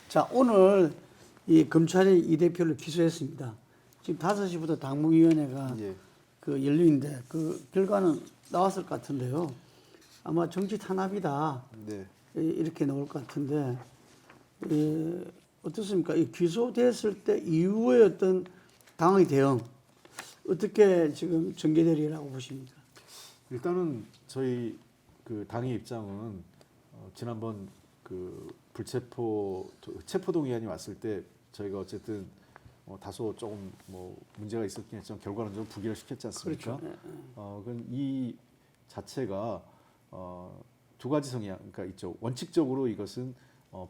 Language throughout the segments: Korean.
자, 오늘 이 검찰이 이 대표를 기소했습니다. 지금 5시부터 당무위원회가 예. 그 열리는데 그 결과는 나왔을 것 같은데요. 아마 정치 탄압이다. 네. 이렇게 나올 것 같은데 어떻습니까? 이 기소됐을 때 이후의 어떤 당의 대응 어떻게 지금 전개되리라고 보십니까? 일단은 저희 그 당의 입장은 지난번 그 체포 동의안이 왔을 때 저희가 어쨌든 다소 조금 뭐 문제가 있었긴 했지만 결과는 좀 부결시켰지 않습니까? 그렇죠. 그럼 이 자체가 두 가지 성향, 그러니까 있죠. 원칙적으로 이것은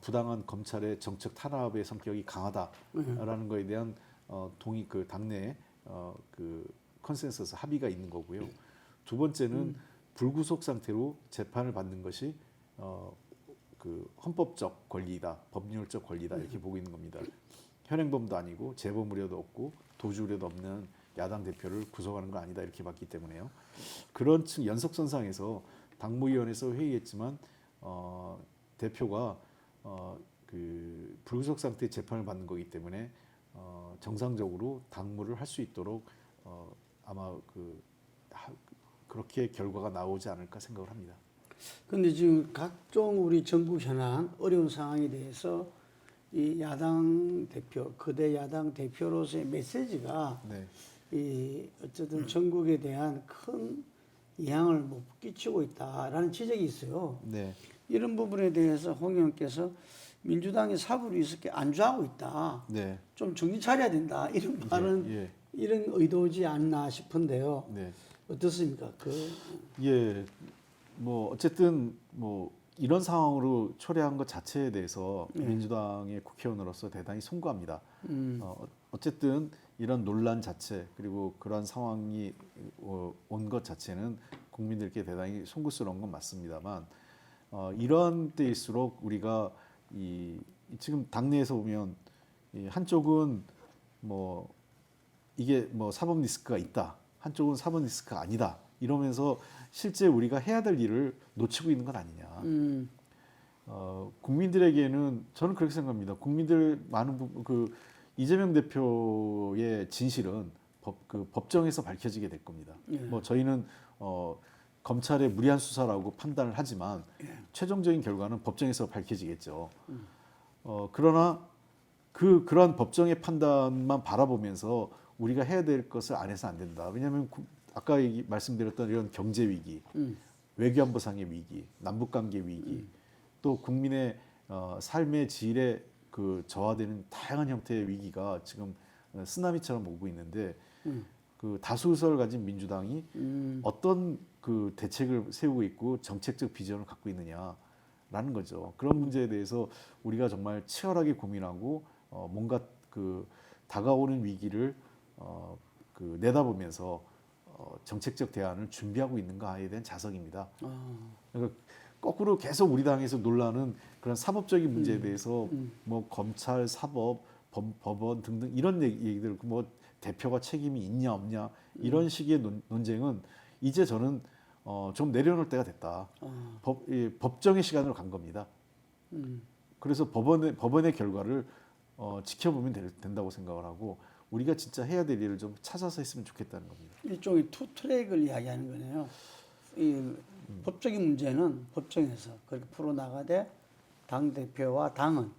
부당한 검찰의 정책 탄압의 성격이 강하다라는 거에 대한 동의, 그 당내 그 컨센서스 합의가 있는 거고요. 두 번째는 불구속 상태로 재판을 받는 것이 그 헌법적 권리이다, 법률적 권리다 이렇게 보고 있는 겁니다. 현행범도 아니고 재범 우려도 없고 도주 우려도 없는 야당 대표를 구속하는 건 아니다 이렇게 봤기 때문에요. 그런 연속선상에서 당무위원회에서 회의했지만 대표가 그 불구속 상태 재판을 받는 거기 때문에 정상적으로 당무를 할 수 있도록 아마 그렇게 결과가 나오지 않을까 생각을 합니다. 그런데 지금 각종 우리 전국 현안 어려운 상황에 대해서 이 야당 대표, 거대 야당 대표로서의 메시지가 네. 이 어쨌든 전국에 대한 큰 영향을 못 끼치고 있다라는 지적이 있어요. 네. 이런 부분에 대해서 홍 의원께서 민주당이 사부로 있었게 안주하고 있다. 네. 좀 정신 차려야 된다. 이런 말은 예. 이런 의도지 않나 싶은데요. 네. 어떻습니까? 예. 뭐 어쨌든 뭐 이런 상황으로 초래한 것 자체에 대해서 민주당의 국회의원으로서 대단히 송구합니다. 어쨌든 이런 논란 자체 그리고 그런 상황이 온 것 자체는 국민들께 대단히 송구스러운 건 맞습니다만 이런 때일수록 우리가 지금 당내에서 보면 한쪽은 뭐 이게 뭐 사법 리스크가 있다, 한쪽은 사법 리스크가 아니다 이러면서 실제 우리가 해야 될 일을 놓치고 있는 건 아니냐. 국민들에게는 저는 그렇게 생각합니다. 국민들 많은 그 이재명 대표의 진실은 법정에서 밝혀지게 될 겁니다. 예. 뭐 저희는 검찰의 무리한 수사라고 판단을 하지만 최종적인 결과는 법정에서 밝혀지겠죠. 그러나 그러한 법정의 판단만 바라보면서 우리가 해야 될 것을 안 해서 안 된다. 왜냐하면 아까 말씀드렸던 이런 경제 위기, 외교안보상의 위기, 남북관계 위기, 또 국민의 삶의 질에 그 저하되는 다양한 형태의 위기가 지금 쓰나미처럼 오고 있는데 그 다수 의석을 가진 민주당이 어떤 그 대책을 세우고 있고 정책적 비전을 갖고 있느냐라는 거죠. 그런 문제에 대해서 우리가 정말 치열하게 고민하고 뭔가 그 다가오는 위기를 그 내다보면서 정책적 대안을 준비하고 있는가에 대한 자석입니다. 그러니까 거꾸로 계속 우리 당에서 논란은 그런 사법적인 문제에 대해서 뭐 검찰, 사법, 법원 등등 이런 얘기들 뭐 대표가 책임이 있냐 없냐 이런 식의 논쟁은 이제 저는 좀 내려놓을 때가 됐다. 법정의 시간으로 간 겁니다. 그래서 법원의 결과를 지켜보면 된다고 생각을 하고 우리가 진짜 해야 될 일을 좀 찾아서 했으면 좋겠다는 겁니다. 일종의 투트랙을 이야기하는 거네요. 이 법적인 문제는 법정에서 그렇게 풀어나가되 당대표와 당은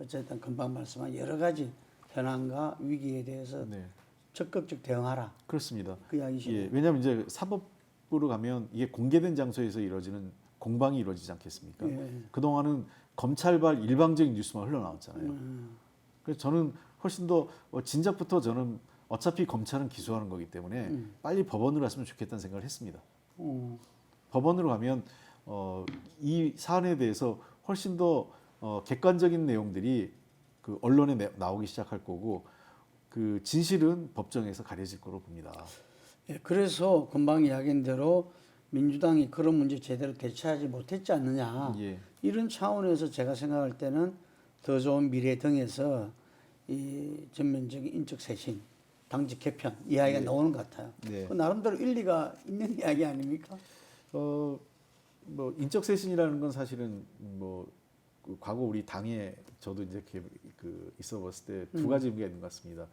어쨌든 금방 말씀한 여러 가지 현안과 위기에 대해서 네. 적극적 대응하라. 그렇습니다. 그 이야기시죠. 예, 왜냐하면 이제 사법부로 가면 이게 공개된 장소에서 이루어지는 공방이 이루어지지 않겠습니까? 예. 그동안은 검찰발 일방적인 뉴스만 흘러나왔잖아요. 그래서 저는 훨씬 더 진작부터 저는 어차피 검찰은 기소하는 거기 때문에 빨리 법원으로 갔으면 좋겠다는 생각을 했습니다. 법원으로 가면 이 사안에 대해서 훨씬 더 객관적인 내용들이 그 언론에 나오기 시작할 거고 그 진실은 법정에서 가려질 거로 봅니다. 예, 그래서 금방 이야기한 대로 민주당이 그런 문제 제대로 대처하지 못했지 않느냐. 예. 이런 차원에서 제가 생각할 때는 더 좋은 미래 등에서 이 전면적인 인적 쇄신, 당직 개편 이야기가 나오는 것 같아요. 네. 그 나름대로 일리가 있는 이야기 아닙니까? 뭐 인적 쇄신이라는 건 사실은 뭐 그 과거 우리 당에 저도 이제 그 있어봤을 때 두 가지 의미가 있는 것 같습니다.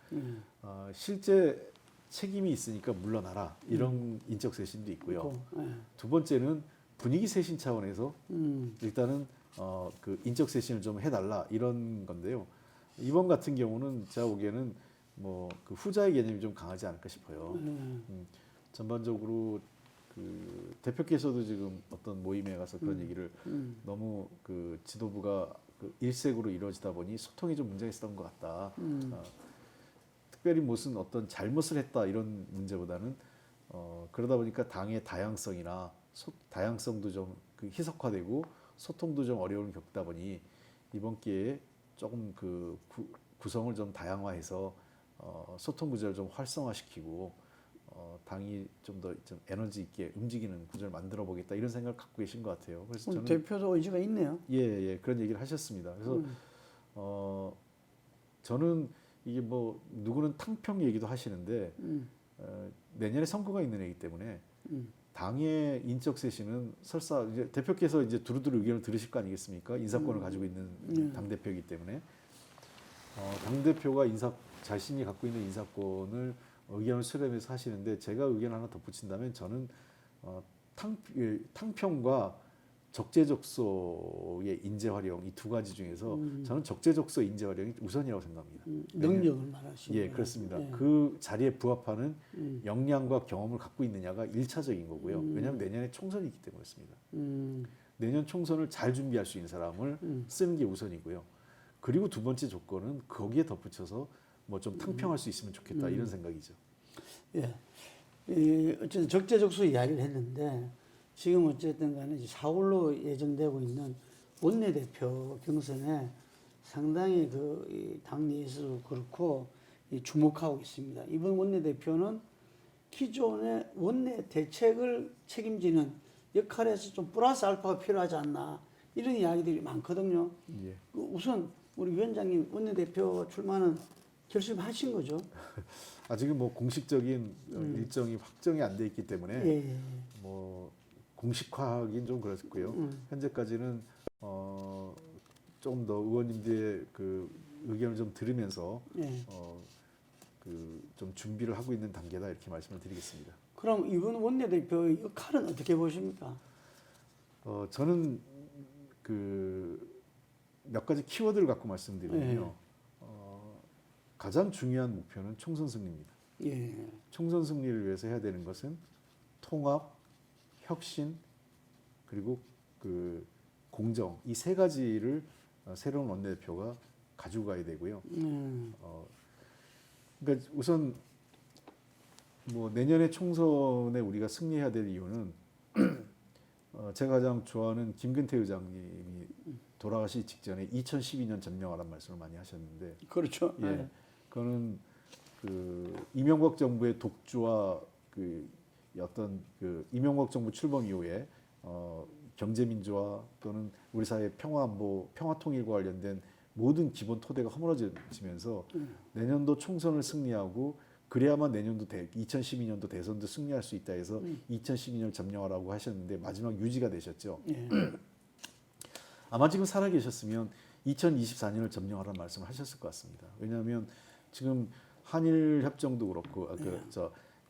실제 책임이 있으니까 물러나라 이런 인적 쇄신도 있고요. 두 번째는 분위기 쇄신 차원에서 일단은 그 인적 쇄신을 좀 해달라 이런 건데요. 이번 같은 경우는 제가 보기에는 뭐 그 후자의 개념이 좀 강하지 않을까 싶어요. 전반적으로 그 대표께서도 지금 어떤 모임에 가서 그런 얘기를 너무 그 지도부가 그 일색으로 이루어지다 보니 소통이 좀 문제가 있었던 것 같다. 특별히 무슨 어떤 잘못을 했다 이런 문제보다는 그러다 보니까 당의 다양성이나 다양성도 좀 그 희석화되고 소통도 좀 어려움을 겪다 보니 이번 기회에 조금 그 구성을 좀 다양화해서 소통 구조를 좀 활성화시키고 당이 좀 더 좀 에너지 있게 움직이는 구조를 만들어 보겠다 이런 생각을 갖고 계신 것 같아요. 그래서 저는 대표도 의지가 있네요. 예, 그런 얘기를 하셨습니다. 그래서 저는 이게 뭐 누구는 탕평 얘기도 하시는데 내년에 선거가 있는 해이기 때문에 당의 인적 쇄신은 설사 이제 대표께서 이제 두루두루 의견을 들으실 거 아니겠습니까? 인사권을 가지고 있는 당 대표이기 때문에 당 대표가 자신이 갖고 있는 인사권을 의견을 수렴해서 하시는데 제가 의견 하나 덧붙인다면 저는 탕평과 적재적소의 인재 활용 이 두 가지 중에서 저는 적재적소 인재 활용이 우선이라고 생각합니다. 능력을 말하시는 예, 그렇습니다. 그 자리에 부합하는 역량과 경험을 갖고 있느냐가 1차적인 거고요. 왜냐하면 내년에 총선이 있기 때문에 그렇습니다. 내년 총선을 잘 준비할 수 있는 사람을 쓰는 게 우선이고요. 그리고 두 번째 조건은 거기에 덧붙여서 뭐 좀 탕평할 수 있으면 좋겠다 이런 생각이죠. 예. 어쨌든 적재적소 이야기를 했는데 지금 어쨌든 간에 4월로 예정되고 있는 원내대표 경선에 상당히 당 내에서도 그렇고 주목하고 있습니다. 이번 원내대표는 기존의 원내 대책을 책임지는 역할에서 좀 플러스 알파가 필요하지 않나 이런 이야기들이 많거든요. 예. 우선 우리 위원장님 원내대표 출마는 결심하신 거죠? 아직은 뭐 공식적인 일정이 확정이 안 돼 있기 때문에 예. 뭐 공식화하긴 좀 그렇고요. 현재까지는 조금 더 의원님들의 그 의견을 좀 들으면서 예. 그 좀 준비를 하고 있는 단계다 이렇게 말씀을 드리겠습니다. 그럼 이번 원내대표의 역할은 어떻게 보십니까? 저는 그 몇 가지 키워드를 갖고 말씀드리면요. 가장 중요한 목표는 총선 승리입니다. 예. 총선 승리를 위해서 해야 되는 것은 통합, 혁신, 그리고 그 공정 이 세 가지를 새로운 원내대표가 가지고 가야 되고요. 그러니까 우선 뭐 내년에 총선에 우리가 승리해야 될 이유는 제가 가장 좋아하는 김근태 의장님이 돌아가시기 직전에 2012년 점령하라는 말씀을 많이 하셨는데, 그렇죠. 예, 그거는 그 이명박 정부의 독주와 그 어떤 그 이명박 정부 출범 이후에 경제 민주화 또는 우리 사회 평화 안보, 평화 통일과 관련된 모든 기본 토대가 허물어지면서 내년도 총선을 승리하고 그래야만 내년도 2012년도 대선도 승리할 수 있다 해서 2012년 점령하라고 하셨는데 마지막 유지가 되셨죠. 예. 아마 지금 살아계셨으면 2024년을 점령하라는 말씀을 하셨을 것 같습니다. 왜냐하면 지금 한일 협정도 그렇고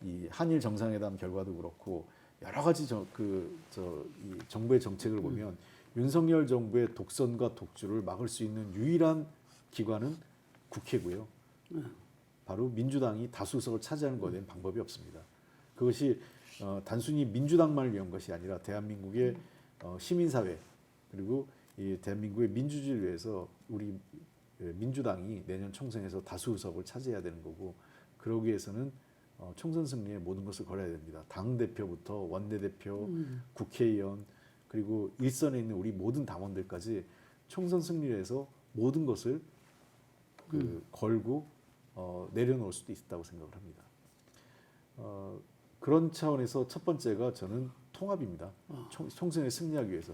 이 한일 정상회담 결과도 그렇고 여러 가지 이 정부의 정책을 보면 윤석열 정부의 독선과 독주를 막을 수 있는 유일한 기관은 국회고요. 바로 민주당이 다수석을 차지하는 것에 대한 방법이 없습니다. 그것이 단순히 민주당만을 위한 것이 아니라 대한민국의 시민사회 그리고 이 대한민국의 민주주의를 위해서 우리 민주당이 내년 총선에서 다수석을 차지해야 되는 거고 그러기 위해서는 총선 승리에 모든 것을 걸어야 됩니다. 당 대표부터 원내대표, 국회의원 그리고 일선에 있는 우리 모든 당원들까지 총선 승리를 해서 모든 것을 걸고 내려놓을 수도 있다고 생각을 합니다. 그런 차원에서 첫 번째가 저는 통합입니다. 총선에 승리하기 위해서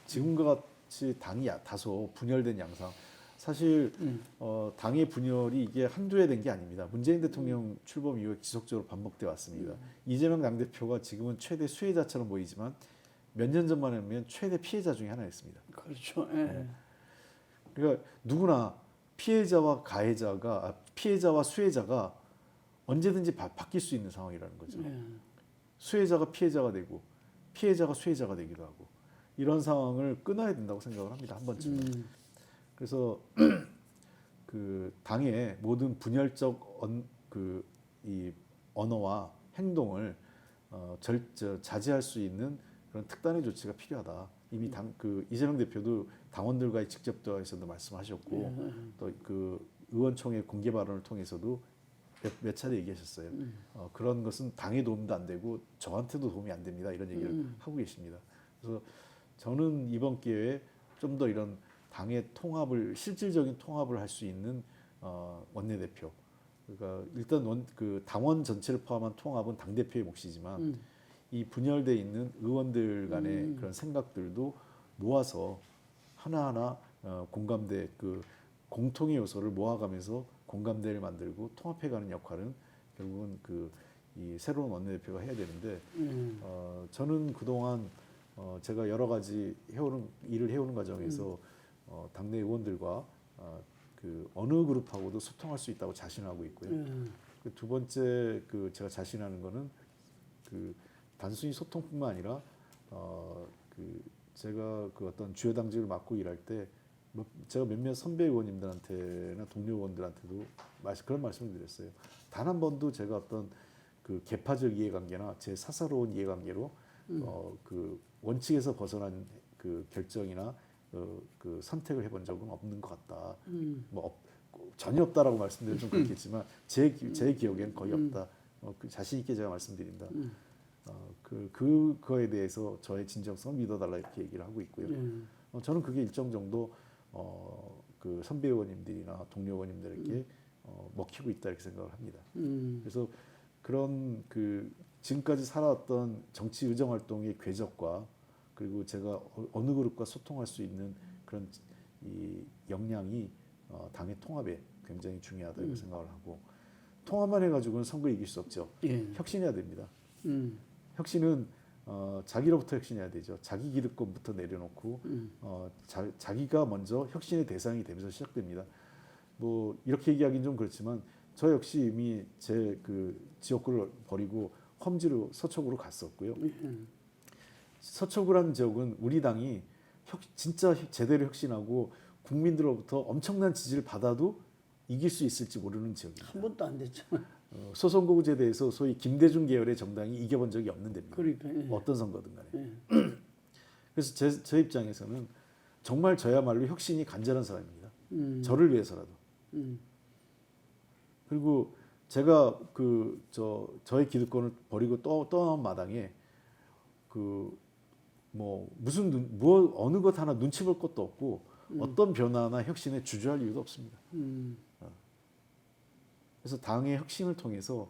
지금과 같이 당이 다소 분열된 양상. 사실 당의 분열이 이게 한두 해 된 게 아닙니다. 문재인 대통령 출범 이후에 지속적으로 반복돼 왔습니다. 이재명 당대표가 지금은 최대 수혜자처럼 보이지만 몇 년 전만 하면 최대 피해자 중에 하나였습니다. 그렇죠. 예. 그러니까 누구나 피해자와 수혜자가 언제든지 바뀔 수 있는 상황이라는 거죠. 예. 수혜자가 피해자가 되고 피해자가 수혜자가 되기도 하고 이런 상황을 끊어야 된다고 생각을 합니다. 한 번쯤은. 그래서 그 당의 모든 분열적 이 언어와 행동을 자제할 수 있는 그런 특단의 조치가 필요하다. 이미 이재명 대표도 당원들과의 직접 대화에서도 말씀하셨고 또 그 의원총회 공개 발언을 통해서도 몇 차례 얘기하셨어요. 그런 것은 당에 도움도 안 되고 저한테도 도움이 안 됩니다. 이런 얘기를 하고 계십니다. 그래서 저는 이번 기회에 좀 더 이런 당의 실질적인 통합을 할 수 있는 원내대표. 그러니까 일단 그 당원 전체를 포함한 통합은 당 대표의 몫이지만 이 분열돼 있는 의원들 간의 그런 생각들도 모아서 하나하나 공감대 그 공통의 요소를 모아가면서 공감대를 만들고 통합해가는 역할은 결국은 이 새로운 원내대표가 해야 되는데 저는 그동안 제가 여러 가지 일을 해오는 과정에서 당내 의원들과 그 어느 그룹하고도 소통할 수 있다고 자신하고 있고요. 그 두 번째 제가 자신하는 거는 단순히 소통뿐만 아니라 제가 어떤 주요 당직을 맡고 일할 때 제가 몇몇 선배 의원님들한테나 동료 의원들한테도 그런 말씀을 드렸어요. 단 한 번도 제가 어떤 계파적 이해관계나 제 사사로운 이해관계로 원칙에서 벗어난 결정이나 선택을 해본 적은 없는 것 같다. 전혀 없다라고 말씀드리면 좀 그렇겠지만 제 기억에는 거의 없다. 자신 있게 제가 말씀드린다. 그거에 대해서 저의 진정성을 믿어달라 이렇게 얘기를 하고 있고요. 저는 그게 일정 정도 선배 의원님들이나 동료 의원님들에게 먹히고 있다 이렇게 생각을 합니다. 그래서 그런 지금까지 살아왔던 정치 의정 활동의 궤적과 그리고 제가 어느 그룹과 소통할 수 있는 그런 이 역량이 당의 통합에 굉장히 중요하다 이렇게 생각을 하고 통합만 해가지고는 선거 이길 수 없죠. 예. 혁신해야 됩니다. 혁신은 자기로부터 혁신해야 되죠. 자기 기득권부터 내려놓고 자기가 먼저 혁신의 대상이 되면서 시작됩니다. 뭐 이렇게 얘기하기는 좀 그렇지만 저 역시 이미 제 지역구를 버리고 험지로 서초구로 갔었고요. 서초구라는 지역은 우리 당이 진짜 제대로 혁신하고 국민들로부터 엄청난 지지를 받아도 이길 수 있을지 모르는 지역입니다. 한 번도 안 됐죠. 소선거구제도에서 소위 김대중 계열의 정당이 이겨본 적이 없는 데입니다. 그러니까 예. 어떤 선거든 간에. 그래서 제 입장에서는 정말 저야말로 혁신이 간절한 사람입니다. 저를 위해서라도. 그리고 제가 저의 기득권을 버리고 떠난 마당에 어느 것 하나 눈치 볼 것도 없고 어떤 변화나 혁신에 주저할 이유도 없습니다. 그래서 당의 혁신을 통해서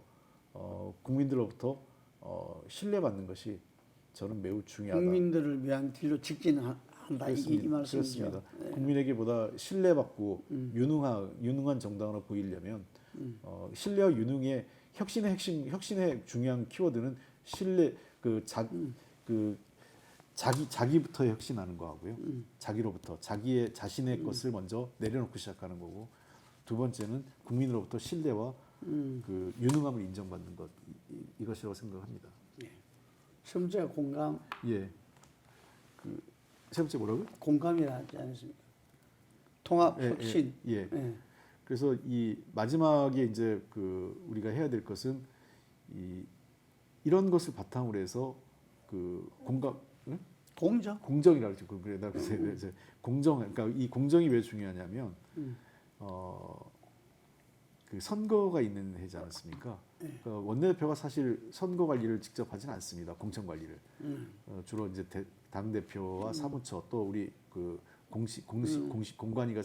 국민들로부터 신뢰받는 것이 저는 매우 중요하다. 국민들을 위한 길로 직진한다 이 말씀이죠. 그렇습니다. 국민에게보다 신뢰받고 유능한 정당으로 보이려면 신뢰와 유능의 혁신의 중요한 키워드는 신뢰 자기부터 혁신하는 거하고요. 자기로부터 자신의 것을 먼저 내려놓고 시작하는 거고 두 번째는 국민으로부터 신뢰와 유능함을 인정받는 것 이것이라고 생각합니다. 예. 세 번째가 공감. 예. 세 번째 뭐라고요? 공감이라 하지 않습니까? 통합, 혁신. 예. 예. 그래서 이 마지막에 이제 우리가 해야 될 것은 이런 것을 바탕으로 해서 공감, 응? 공정이라고 그러죠. 그래서 공정. 그러니까 이 공정이 왜 중요하냐면 선거가 있는 해지 않습니까? 그러니까 원내대표가 사실 선거 관리를 직접 하지는 않습니다. 공천 관리를 주로 이제 당 대표와 사무처 또 우리 공식 공관위가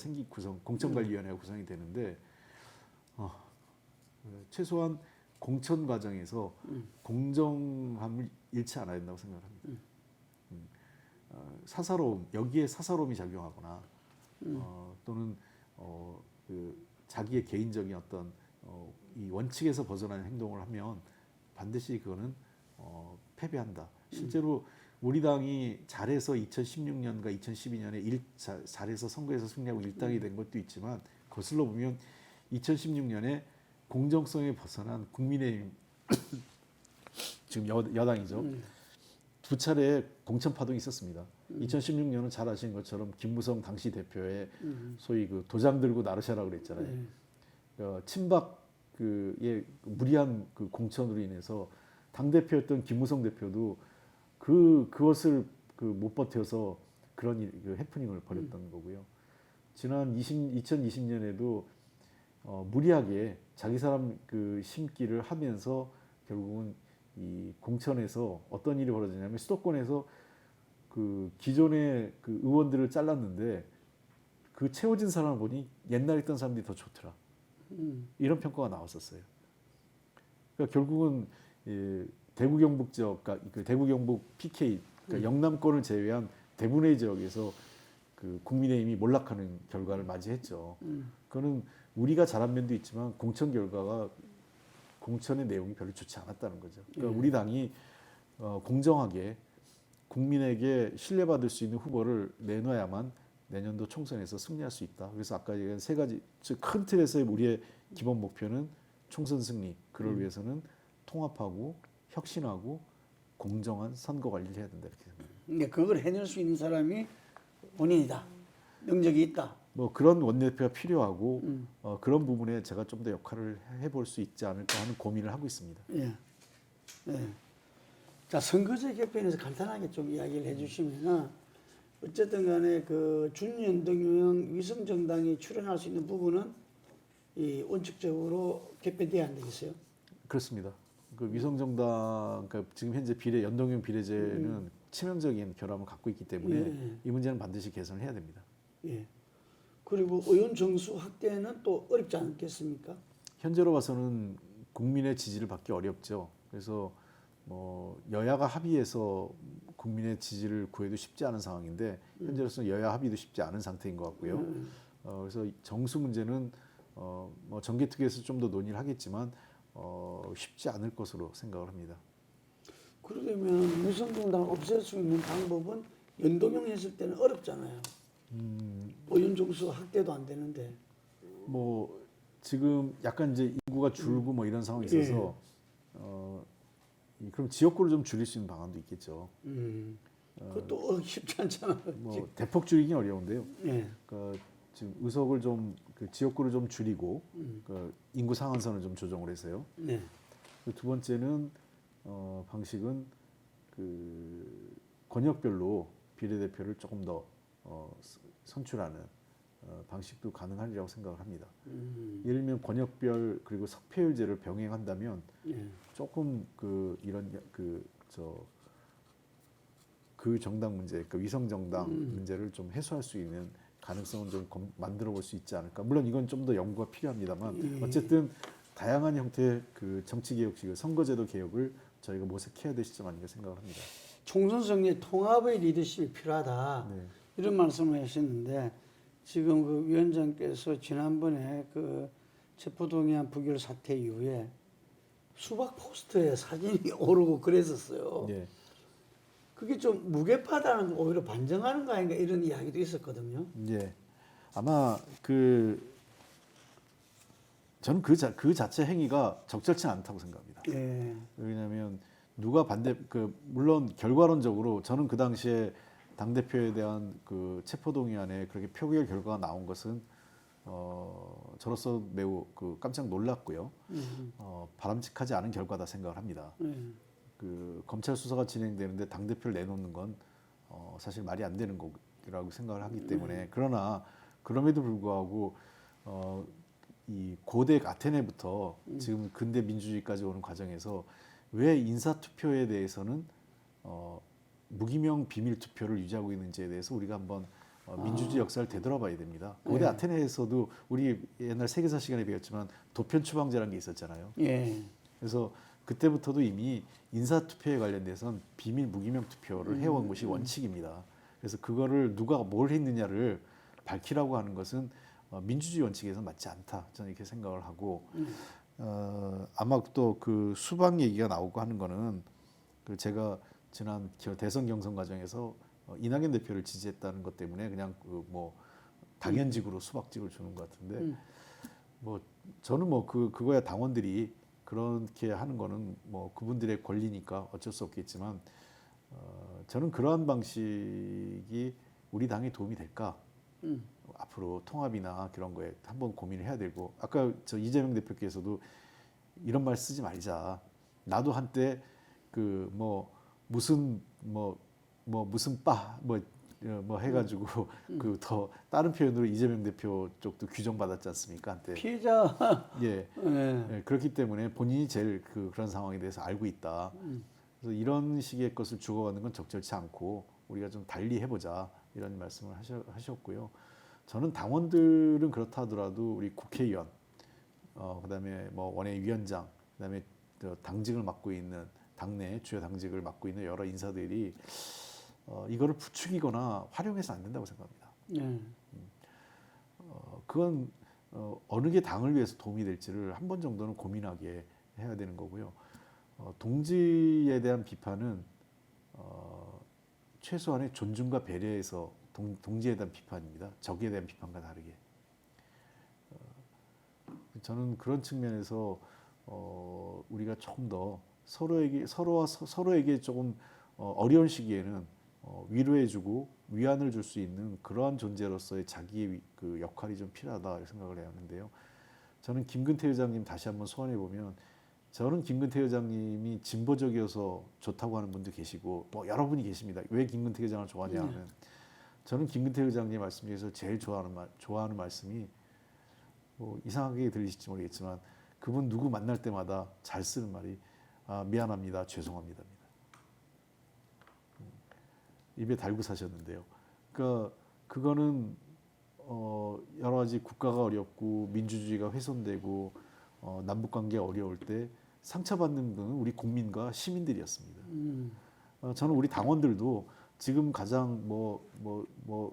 공천관리위원회가 구성이 되는데 최소한 공천 과정에서 공정함을 잃지 않아야 된다고 생각합니다. 여기에 사사로움이 작용하거나 또는 자기의 개인적인 어떤 이 원칙에서 벗어나는 행동을 하면 반드시 그거는 패배한다. 실제로 우리 당이 잘해서 2016년과 2012년에 잘해서 선거에서 승리하고 일당이 된 것도 있지만 거슬러 보면 2016년에 공정성에 벗어난 국민의힘 지금 여당이죠. 두 차례 공천 파동이 있었습니다. 2016년은 잘 아시는 것처럼 김무성 당시 대표의 소위 그 도장 들고 나르샤라 그랬잖아요. 친박 그의 무리한 그 공천으로 인해서 당 대표였던 김무성 대표도 그것을 그 못 버텨서 그런 그 해프닝을 벌였던 거고요. 지난 2020년에도 무리하게 자기 사람 그 심기를 하면서 결국은 이 공천에서 어떤 일이 벌어지냐면 수도권에서 그 기존의 그 의원들을 잘랐는데 그 채워진 사람을 보니 옛날에 있던 사람들이 더 좋더라. 이런 평가가 나왔었어요. 그러니까 결국은 대구 경북 지역, 그러니까 그 대구 경북 PK, 그러니까 영남권을 제외한 대부분의 지역에서 그 국민의힘이 몰락하는 결과를 맞이했죠. 그거는 우리가 잘한 면도 있지만 공천 결과가 공천의 내용이 별로 좋지 않았다는 거죠. 그러니까 우리 당이 공정하게 국민에게 신뢰받을 수 있는 후보를 내놔야만 내년도 총선에서 승리할 수 있다. 그래서 아까 얘기한 세 가지, 즉 큰 틀에서의 우리의 기본 목표는 총선 승리. 그를 위해서는 통합하고 혁신하고 공정한 선거 관리를 해야 된다 이렇게 생각합니다. 그러니까 그걸 해낼 수 있는 사람이 본인이다. 능력이 있다. 뭐 그런 원내대표가 필요하고 그런 부분에 제가 좀 더 역할을 해볼 수 있지 않을까 하는 고민을 하고 있습니다. 예. 예. 자, 선거제 개편에서 간단하게 좀 이야기를 해주시면은 어쨌든 간에 그 준연동형 위성정당이 출연할 수 있는 부분은 이 원칙적으로 개편돼야 안 되겠어요? 그렇습니다. 그 위성정당, 그러니까 지금 현재 연동형 비례제는 치명적인 결함을 갖고 있기 때문에 이 문제는 반드시 개선을 해야 됩니다. 예. 그리고 의원 정수 확대는 또 어렵지 않겠습니까? 현재로 봐서는 국민의 지지를 받기 어렵죠. 그래서 뭐 여야가 합의해서 국민의 지지를 구해도 쉽지 않은 상황인데 현재로서는 여야 합의도 쉽지 않은 상태인 것 같고요. 그래서 정수 문제는 뭐 정개특위에서 좀 더 논의를 하겠지만 쉽지 않을 것으로 생각을 합니다. 그러려면 위성정당을 없앨 수 있는 방법은 연동형 했을 때는 어렵잖아요. 의원 정수 확대도 안 되는데. 뭐 지금 약간 이제 인구가 줄고 뭐 이런 상황이 있어서 그럼 지역구를 좀 줄일 수 있는 방안도 있겠죠. 그것도 쉽지 않잖아요. 뭐 대폭 줄이긴 어려운데요. 예. 그러니까 지금 의석을 좀 그 지역구를 좀 줄이고 그 인구 상한선을 좀 조정을 해서요. 네. 두 번째는 방식은 그 권역별로 비례대표를 조금 더 선출하는 방식도 가능하리라고 생각을 합니다. 예를 들면 권역별 그리고 석패율제를 병행한다면 조금 그 이런 그 정당 문제, 그 위성 정당 문제를 좀 해소할 수 있는 가능성은 좀 만들어 볼 수 있지 않을까. 물론 이건 좀 더 연구가 필요합니다만 어쨌든 다양한 형태의 그 정치 개혁식, 선거제도 개혁을 저희가 모색해야 될 시점 아닌가 생각을 합니다. 총선 승리 통합의 리더십이 필요하다. 네. 이런 말씀을 하셨는데 지금 그 위원장께서 지난번에 그 체포동의안 부결 사태 이후에 수박 포스터에 사진이 오르고 그랬었어요. 네. 그게 좀 무게파다는 걸 오히려 반증하는 거 아닌가 이런 이야기도 있었거든요. 예. 아마 저는 그 자체 행위가 적절치 않다고 생각합니다. 예. 왜냐하면 누가 물론 결과론적으로 저는 그 당시에 당 대표에 대한 그 체포동의안에 그렇게 표결 결과가 나온 것은 저로서 매우 깜짝 놀랐고요. 바람직하지 않은 결과다 생각을 합니다. 그 검찰 수사가 진행되는데 당 대표를 내놓는 건 사실 말이 안 되는 거라고 생각을 하기 때문에 그러나 그럼에도 불구하고 이 고대 아테네부터 지금 근대 민주주의까지 오는 과정에서 왜 인사 투표에 대해서는 무기명 비밀 투표를 유지하고 있는지에 대해서 우리가 한번 민주주의 역사를 되돌아봐야 됩니다. 고대 아테네에서도 우리 옛날 세계사 시간에 배웠지만 도편 추방제라는 게 있었잖아요. 예. 그래서 그때부터도 이미 인사 투표에 관련돼서는 비밀 무기명 투표를 해온 것이 원칙입니다. 그래서 그거를 누가 뭘 했느냐를 밝히라고 하는 것은 민주주의 원칙에서 맞지 않다. 저는 이렇게 생각을 하고 아마 또 그 수박 얘기가 나오고 하는 거는 제가 지난 대선 경선 과정에서 이낙연 대표를 지지했다는 것 때문에 그냥 그 뭐 당연직으로 수박직을 주는 것 같은데 뭐 저는 뭐 그거야 당원들이 그렇게 하는 거는 뭐 그분들의 권리니까 어쩔 수 없겠지만 저는 그러한 방식이 우리 당에 도움이 될까? 앞으로 통합이나 그런 거에 한번 고민을 해야 되고 아까 저 이재명 대표께서도 이런 말 쓰지 말자. 나도 한때 그 뭐 무슨 무슨 뭐 해가지고 그 더 다른 표현으로 이재명 대표 쪽도 규정받았지 않습니까 한때. 피해자. 예. 예. 예, 그렇기 때문에 본인이 제일 그런 상황에 대해서 알고 있다. 그래서 이런 식의 것을 주고받는 건 적절치 않고 우리가 좀 달리 해보자 이런 말씀을 하셨고요. 저는 당원들은 그렇다 하더라도 우리 국회의원, 그다음에 뭐 원외위원장, 그다음에 당직을 맡고 있는 당내 주요 당직을 맡고 있는 여러 인사들이 이거를 부추기거나 활용해서 안 된다고 생각합니다. 예. 그건 어느 게 당을 위해서 도움이 될지를 한 번 정도는 고민하게 해야 되는 거고요. 동지에 대한 비판은 최소한의 존중과 배려에서 동지에 대한 비판입니다. 적에 대한 비판과 다르게. 저는 그런 측면에서 우리가 조금 더 서로에게 조금 어려운 시기에는 위로해주고 위안을 줄 수 있는 그러한 존재로서의 자기의 그 역할이 좀 필요하다 생각을 해야 하는데요. 저는 김근태 의장님 다시 한번 소환해 보면 저는 김근태 의장님이 진보적이어서 좋다고 하는 분도 계시고 뭐 여러분이 계십니다. 왜 김근태 의장을 좋아하냐 하면 저는 김근태 의장님 말씀 중에서 제일 좋아하는 말씀이 뭐 이상하게 들리실지 모르겠지만 그분 누구 만날 때마다 잘 쓰는 말이 미안합니다, 죄송합니다. 입에 달고 사셨는데요. 그러니까 그거는 여러 가지 국가가 어렵고 민주주의가 훼손되고 남북 관계 어려울 때 상처받는 분은 우리 국민과 시민들이었습니다. 저는 우리 당원들도 지금 가장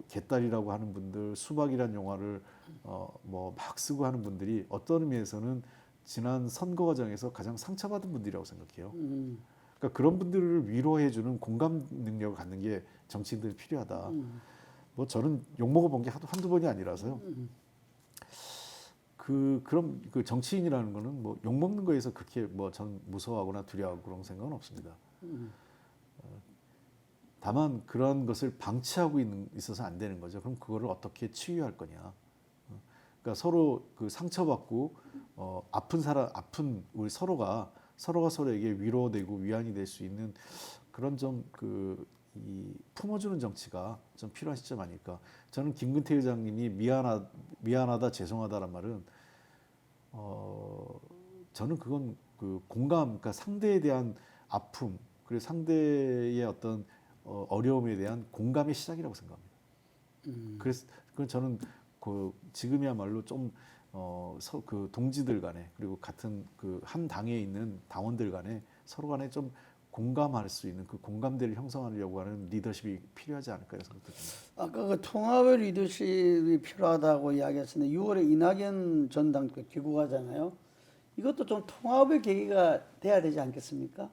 개딸이라고 하는 분들, 수박이란 영화를 막 쓰고 하는 분들이 어떤 의미에서는 지난 선거 과정에서 가장 상처받은 분들이라고 생각해요. 그러니까 그런 분들을 위로해주는 공감 능력을 갖는 게 정치인들이 필요하다. 뭐 저는 욕 먹어본 게 한두 번이 아니라서요. 그럼 그 정치인이라는 거는 뭐 욕 먹는 거에서 그렇게 뭐 전 무서워하거나 두려워하고 그런 생각은 없습니다. 다만 그런 것을 방치하고 있어서 안 되는 거죠. 그럼 그거를 어떻게 치유할 거냐. 그러니까 서로 그 상처받고 아픈 우리 서로가 서로에게 위로되고 위안이 될 수 있는 그런 좀 품어주는 정치가 좀 필요한 시점 아닐까. 저는 김근태 의장님이 미안하다 죄송하다란 말은 저는 그건 그 공감, 그러니까 상대에 대한 아픔 그리고 상대의 어떤 어려움에 대한 공감의 시작이라고 생각합니다. 그래서 그건 저는 지금이야말로 좀 그 동지들 간에 그리고 같은 그 한 당에 있는 당원들 간에 서로 간에 좀 공감할 수 있는 그 공감대를 형성하려고 하는 리더십이 필요하지 않을까 생각도 듭니다. 아까 그 통합의 리더십이 필요하다고 이야기했었는데 6월에 이낙연 전 당대표 귀국하잖아요. 이것도 좀 통합의 계기가 돼야 되지 않겠습니까?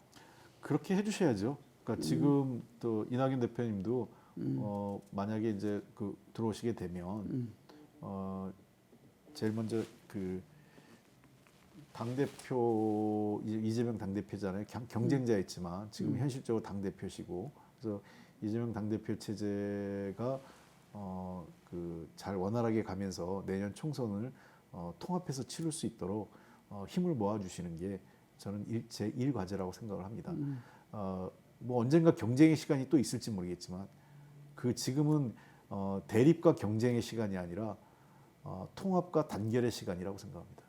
그렇게 해주셔야죠. 그러니까 지금 또 이낙연 대표님도 만약에 이제 들어오시게 되면 제일 먼저 그 당대표 이재명 당대표잖아요. 경쟁자였지만 지금 현실적으로 당대표시고 그래서 이재명 당대표 체제가 잘 원활하게 가면서 내년 총선을 통합해서 치를 수 있도록 힘을 모아주시는 게 저는 제 1과제라고 생각을 합니다. 뭐 언젠가 경쟁의 시간이 또 있을지 모르겠지만 지금은 대립과 경쟁의 시간이 아니라 통합과 단결의 시간이라고 생각합니다.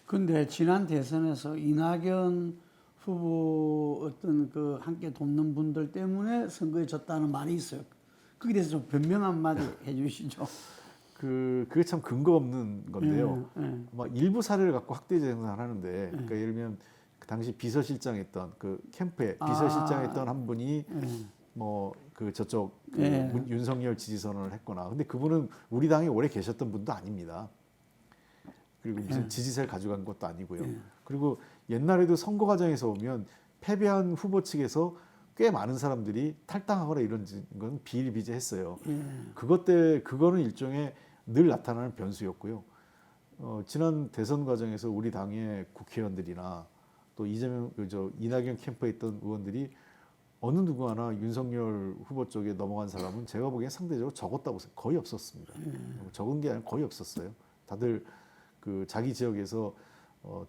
근데 지난 대선에서 이낙연 후보 어떤 그 함께 돕는 분들 때문에 선거에 졌다는 말이 있어요. 거기에 대해서 좀 변명 한마디 해주시죠. 그게 참 근거 없는 건데요. 막 일부 사례를 갖고 확대 재생산하는데, 그러니까 예를 들면 그 당시 비서실장했던 그 캠프에 비서실장했던 한 분이 저쪽 윤석열 지지 선언을 했거나, 근데 그분은 우리 당에 오래 계셨던 분도 아닙니다. 그리고 무슨 지지세를 가져간 것도 아니고요. 그리고 옛날에도 선거 과정에서 보면 패배한 후보 측에서 꽤 많은 사람들이 탈당하거나 이런 건 비일비재했어요. 예. 그거는 일종의 늘 나타나는 변수였고요. 지난 대선 과정에서 우리 당의 국회의원들이나 또 이낙연 캠프에 있던 의원들이 어느 누구 하나 윤석열 후보 쪽에 넘어간 사람은 제가 보기엔 상대적으로 적었다고 거의 없었습니다. 적은 게 아니라 거의 없었어요. 다들 그 자기 지역에서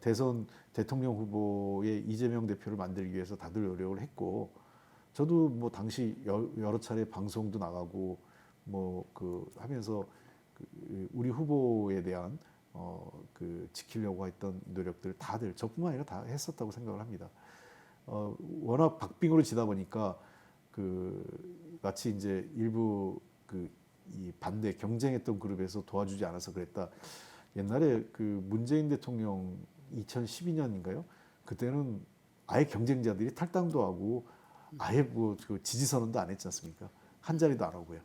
대선 대통령 후보의 이재명 대표를 만들기 위해서 다들 노력을 했고, 저도 뭐 당시 여러 차례 방송도 나가고 뭐 그 하면서 우리 후보에 대한 그 지키려고 했던 노력들 다들 저뿐만 아니라 다 했었다고 생각을 합니다. 워낙 박빙으로 지다 보니까 그 마치 이제 일부 그 이 반대 경쟁했던 그룹에서 도와주지 않아서 그랬다. 옛날에 그 문재인 대통령 2012년인가요? 그때는 아예 경쟁자들이 탈당도 하고 아예 뭐 그 지지 선언도 안 했지 않습니까? 한 자리도 안 하고요.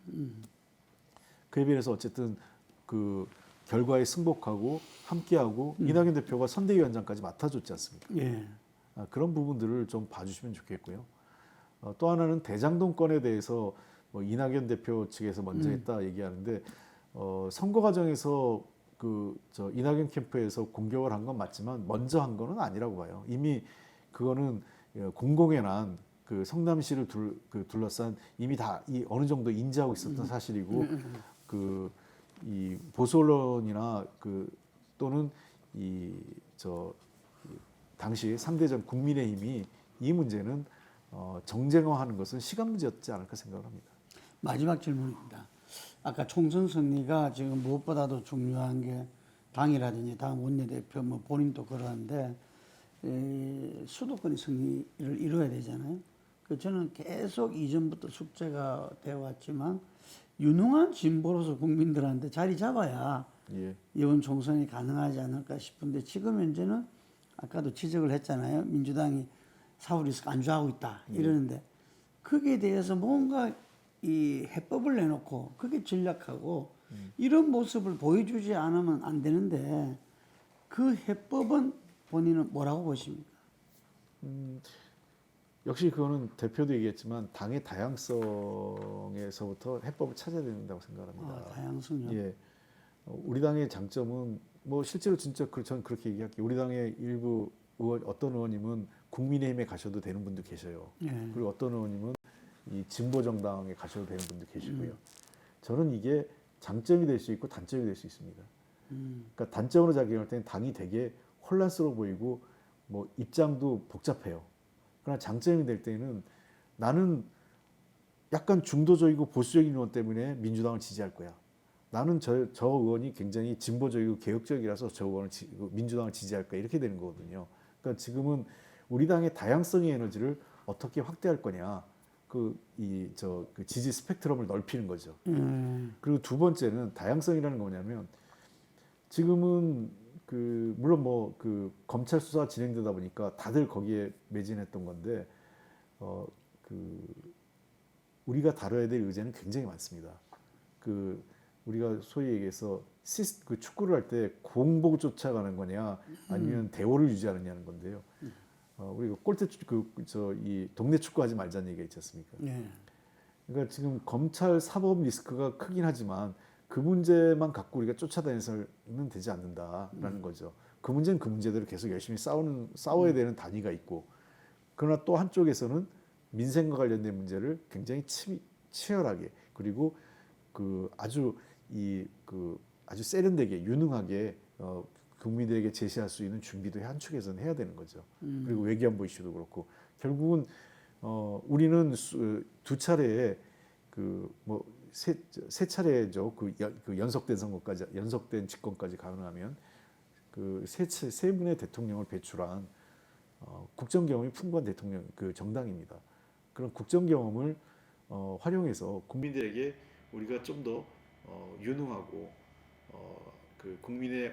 그에 비해서 어쨌든 그 결과에 승복하고 함께하고 이낙연 대표가 선대위원장까지 맡아줬지 않습니까? 예. 그런 부분들을 좀 봐주시면 좋겠고요. 또 하나는 대장동 건에 대해서 뭐 이낙연 대표 측에서 먼저 했다 얘기하는데 선거 과정에서 저 이낙연 캠프에서 공격을 한 건 맞지만 먼저 한 거는 아니라고 봐요. 이미 그거는 공공의 난 그 성남시를 둘러싼 이미 다 어느 정도 인지하고 있었던 사실이고 이 보수 언론이나 또는 당시 상대적 국민의힘이 이 문제는 정쟁화하는 것은 시간 문제였지 않을까 생각을 합니다. 마지막 질문입니다. 아까 총선 승리가 지금 무엇보다도 중요한 게 당이라든지 당 원내대표 뭐 본인도 그러는데 수도권의 승리를 이뤄야 되잖아요. 그 저는 계속 이전부터 숙제가 되어 왔지만 유능한 진보로서 국민들한테 자리 잡아야 예. 이번 총선이 가능하지 않을까 싶은데 지금 현재는 아까도 지적을 했잖아요. 민주당이 사후리스크 안주하고 있다 이러는데 거기에 대해서 뭔가 이 해법을 내놓고 그게 전략하고 이런 모습을 보여주지 않으면 안 되는데 그 해법은 본인은 뭐라고 보십니까? 역시 그거는 대표도 얘기했지만 당의 다양성에서부터 해법을 찾아야 된다고 생각합니다. 다양성요. 예. 우리 당의 장점은 뭐 실제로 진짜 저는 그렇게 얘기할게요. 우리 당의 일부 어떤 의원님은 국민의힘에 가셔도 되는 분도 계셔요. 예. 그리고 어떤 의원님은 이 진보 정당에 가셔도 되는 분도 계시고요. 저는 이게 장점이 될 수 있고 단점이 될 수 있습니다. 그러니까 단점으로 작용할 때는 당이 되게 혼란스러워 보이고 뭐 입장도 복잡해요. 그러나 장점이 될 때는 나는 약간 중도적이고 보수적인 의원 때문에 민주당을 지지할 거야. 나는 저 의원이 굉장히 진보적이고 개혁적이라서 저 의원을 민주당을 지지할 거야. 이렇게 되는 거거든요. 그러니까 지금은 우리 당의 다양성의 에너지를 어떻게 확대할 거냐. 그 지지 스펙트럼을 넓히는 거죠. 그리고 두 번째는 다양성이라는 거 뭐냐면 지금은 물론 뭐 검찰 수사가 진행되다 보니까 다들 거기에 매진했던 건데 우리가 다뤄야 될 의제는 굉장히 많습니다. 우리가 소위 얘기해서 축구를 할 때 공보고 쫓아가는 거냐 아니면 대호를 유지하느냐는 건데요. 우리가 이 동네 축구하지 말자는 얘기가 있지 않습니까? 예. 그러니까 지금 검찰 사법 리스크가 크긴 하지만 그 문제만 갖고 우리가 쫓아다니서는 되지 않는다라는 거죠. 그 문제는 그 문제대로 계속 열심히 싸워야 되는 단위가 있고, 그러나 또 한쪽에서는 민생과 관련된 문제를 굉장히 치열하게 그리고 아주 세련되게 유능하게 국민들에게 제시할 수 있는 준비도 한쪽에서는 해야 되는 거죠. 그리고 외교안보 이슈도 그렇고 결국은 우리는 두 차례에 세 차례죠. 연속된 선거까지 연속된 집권까지 가능하면 세 분의 대통령을 배출한 국정 경험이 풍부한 정당입니다. 그런 국정 경험을 활용해서 국민들에게 우리가 좀 더 유능하고 국민의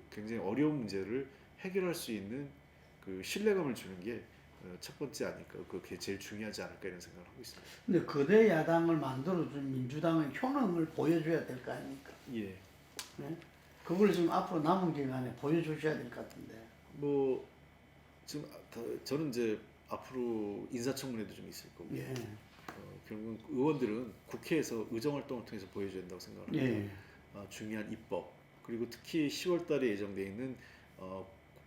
굉장히 어려운 문제를 해결할 수 있는 신뢰감을 주는 게 첫 번째 아닐까, 그게 제일 중요하지 않을까 이런 생각을 하고 있습니다. 근데 거대 야당을 만들어준 민주당의 효능을 보여줘야 될 거 아닙니까? 예. 네? 그걸 지금 앞으로 남은 기간에 보여주셔야 될 것 같은데. 지금 저는 이제 앞으로 인사청문회도 좀 있을 거고 예. 결국 의원들은 국회에서 의정활동을 통해서 보여줘야 된다고 생각합니다. 예. 중요한 입법 그리고 특히 10월달에 예정돼 있는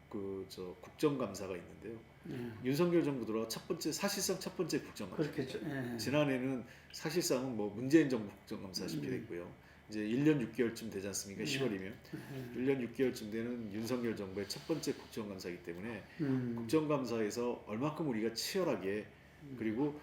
국정감사가 있는데요. 예. 윤석열 정부 들어 사실상 첫 번째 국정감사. 그렇겠죠. 예. 지난해는 사실상은 뭐 문재인 정부 국정감사시피 됐고요. 이제 1년 6개월쯤 되지 않습니까? 10월이면 1년 6개월쯤 되는 윤석열 정부의 첫 번째 국정감사이기 때문에 국정감사에서 얼마큼 우리가 치열하게 그리고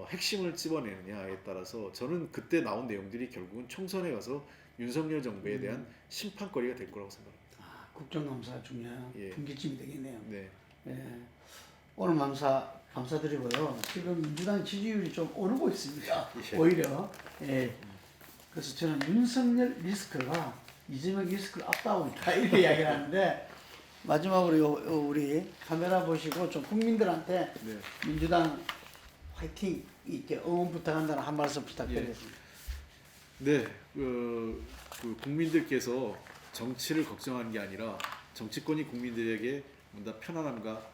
핵심을 찝어내느냐에 따라서 저는 그때 나온 내용들이 결국은 총선에 가서 윤석열 정부에 대한 심판거리가 될 거라고 생각합니다. 아, 국정감사 중요한 예. 분기점이 되겠네요. 네. 예. 오늘 감사드리고요. 지금 민주당 지지율이 좀 오르고 있습니다. 예. 오히려. 예. 그래서 저는 윤석열 리스크가 이재명 리스크를 앞다고 있다 이렇게 이야기를 하는데 마지막으로 우리 카메라 보시고 좀 국민들한테 네. 민주당 화이팅 이렇게 응원 부탁한다는 한 말씀 부탁드리겠습니다. 네, 국민들께서 정치를 걱정하는 게 아니라 정치권이 국민들에게 뭔가 편안함과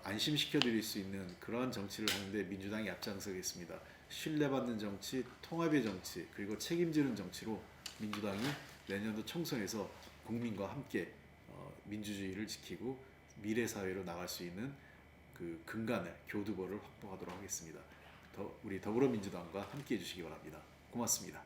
안심시켜드릴 수 있는 그러한 정치를 하는데 민주당이 앞장서겠습니다. 신뢰받는 정치, 통합의 정치, 그리고 책임지는 정치로 민주당이 내년도 총선에서 국민과 함께 민주주의를 지키고 미래 사회로 나갈 수 있는 그 근간을 교두보를 확보하도록 하겠습니다. 우리 더불어민주당과 함께해 주시기 바랍니다. 고맙습니다.